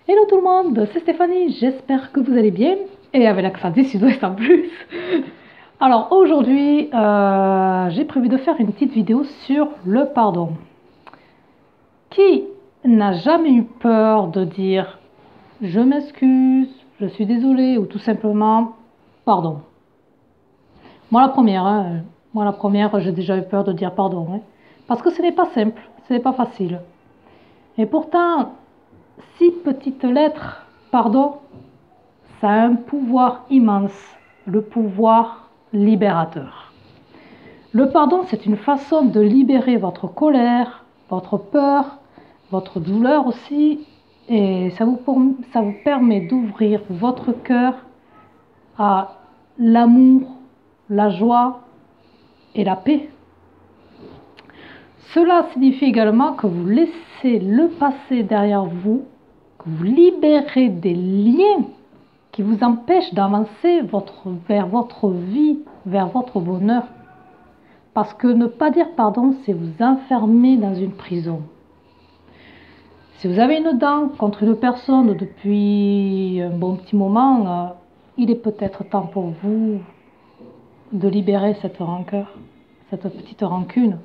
Hello tout le monde, c'est Stéphanie, j'espère que vous allez bien, et avec l'accent du sud-ouest en plus. Alors aujourd'hui, j'ai prévu de faire une petite vidéo sur le pardon. Qui n'a jamais eu peur de dire « je m'excuse, je suis désolé » ou tout simplement « pardon ». Moi la première, j'ai déjà eu peur de dire pardon, hein, parce que ce n'est pas simple, ce n'est pas facile. Et pourtant, 6 petites lettres, pardon, ça a un pouvoir immense, le pouvoir libérateur. Le pardon, c'est une façon de libérer votre colère, votre peur, votre douleur aussi, et ça vous permet d'ouvrir votre cœur à l'amour, la joie et la paix. Cela signifie également que vous laissez le passé derrière vous, que vous libérez des liens qui vous empêchent d'avancer vers votre vie, vers votre bonheur. Parce que ne pas dire pardon, c'est vous enfermer dans une prison. Si vous avez une dent contre une personne depuis un bon petit moment, il est peut-être temps pour vous de libérer cette rancœur, cette petite rancune.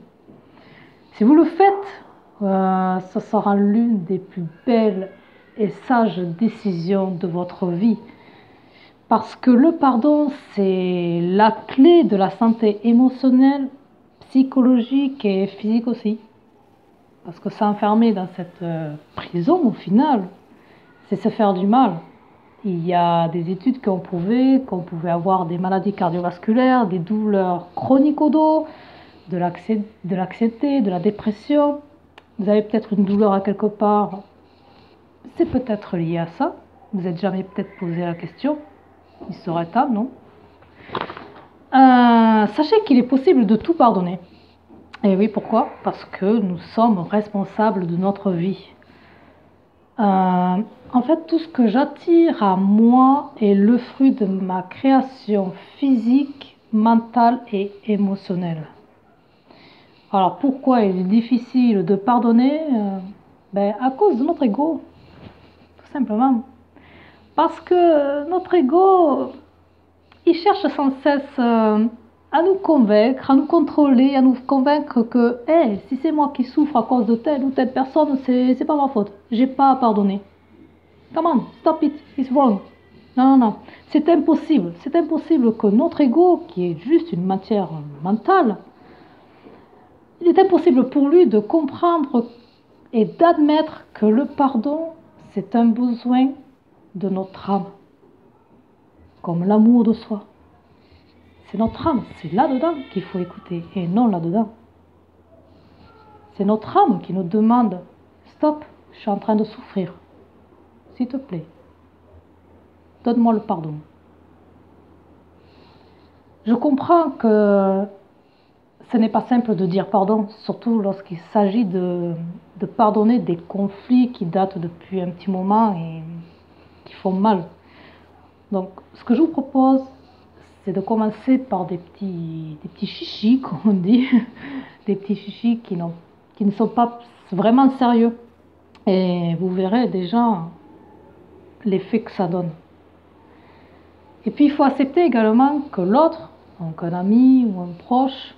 Si vous le faites, ce sera l'une des plus belles et sages décisions de votre vie. Parce que le pardon, c'est la clé de la santé émotionnelle, psychologique et physique aussi. Parce que s'enfermer dans cette prison, au final, c'est se faire du mal. Il y a des études qui ont prouvé qu'on pouvait avoir des maladies cardiovasculaires, des douleurs chroniques au dos, de l'anxiété, de la dépression. Vous avez peut-être une douleur à quelque part. C'est peut-être lié à ça. Vous n'êtes jamais peut-être posé la question. Il serait temps, non? Sachez qu'il est possible de tout pardonner. Et oui, pourquoi? Parce que nous sommes responsables de notre vie. En fait, tout ce que j'attire à moi est le fruit de ma création physique, mentale et émotionnelle. Alors pourquoi il est difficile de pardonner? À cause de notre ego, tout simplement. Parce que notre ego, il cherche sans cesse à nous convaincre, à nous contrôler, à nous convaincre que hey, si c'est moi qui souffre à cause de telle ou telle personne, c'est pas ma faute. J'ai pas à pardonner. Come on, stop it, it's wrong. Non, c'est impossible. C'est impossible que notre ego, qui est juste une matière mentale, il est impossible pour lui de comprendre et d'admettre que le pardon, c'est un besoin de notre âme, comme l'amour de soi. C'est notre âme, c'est là-dedans qu'il faut écouter et non là-dedans. C'est notre âme qui nous demande « Stop, je suis en train de souffrir. S'il te plaît, donne-moi le pardon. » Je comprends que ce n'est pas simple de dire pardon, surtout lorsqu'il s'agit de pardonner des conflits qui datent depuis un petit moment et qui font mal. Donc, ce que je vous propose, c'est de commencer par des petits chichis, comme on dit, des petits chichis qui ne sont pas vraiment sérieux. Et vous verrez déjà l'effet que ça donne. Et puis, il faut accepter également que l'autre, donc un ami ou un proche,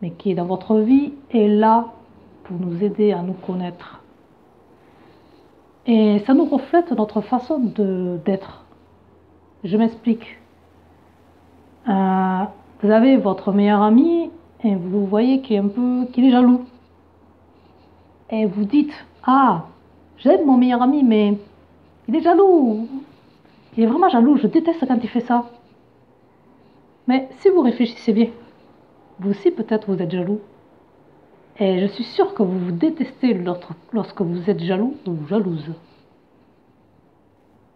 mais qui est dans votre vie, est là pour nous aider à nous connaître. Et ça nous reflète notre façon d'être. Je m'explique. Vous avez votre meilleur ami et vous voyez qu'il est jaloux. Et vous dites, ah, j'aime mon meilleur ami, mais il est jaloux. Il est vraiment jaloux, je déteste quand il fait ça. Mais si vous réfléchissez bien, vous aussi peut-être vous êtes jaloux. Et je suis sûre que vous vous détestez lorsque vous êtes jaloux ou jalouse.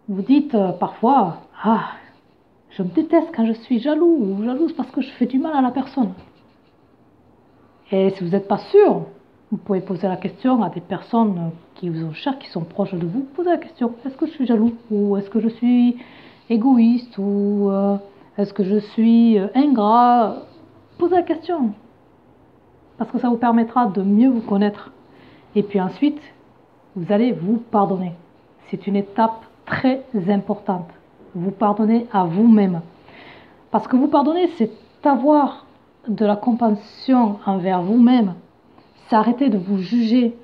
Vous dites parfois, ah, je me déteste quand je suis jaloux ou jalouse parce que je fais du mal à la personne. Et si vous n'êtes pas sûr, vous pouvez poser la question à des personnes qui vous sont chères, qui sont proches de vous. Posez la question, est-ce que je suis jaloux? Ou est-ce que je suis égoïste? Ou est-ce que je suis ingrat? Posez la question. Parce que ça vous permettra de mieux vous connaître. Et puis ensuite, vous allez vous pardonner. c'est une étape très importante. Vous pardonnez à vous-même. Parce que vous pardonner, c'est avoir de la compassion envers vous-même. C'est arrêter de vous juger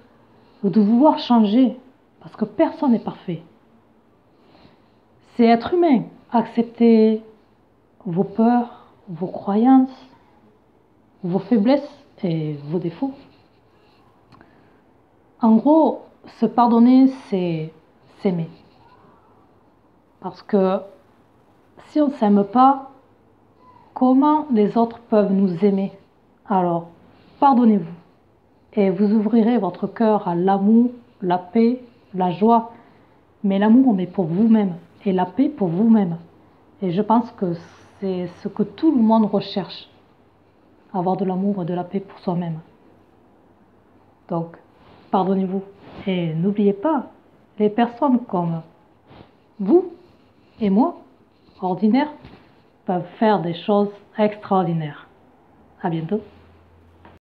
ou de vouloir changer. Parce que personne n'est parfait. C'est être humain. Accepter vos peurs, vos croyances, vos faiblesses et vos défauts. En gros, se pardonner, c'est s'aimer. Parce que si on ne s'aime pas, comment les autres peuvent nous aimer? Alors, pardonnez-vous et vous ouvrirez votre cœur à l'amour, la paix, la joie. Mais l'amour, mais pour vous-même et la paix pour vous-même. Et je pense que c'est ce que tout le monde recherche. Avoir de l'amour et de la paix pour soi-même. Donc, pardonnez-vous. Et n'oubliez pas, les personnes comme vous et moi, ordinaires, peuvent faire des choses extraordinaires. À bientôt.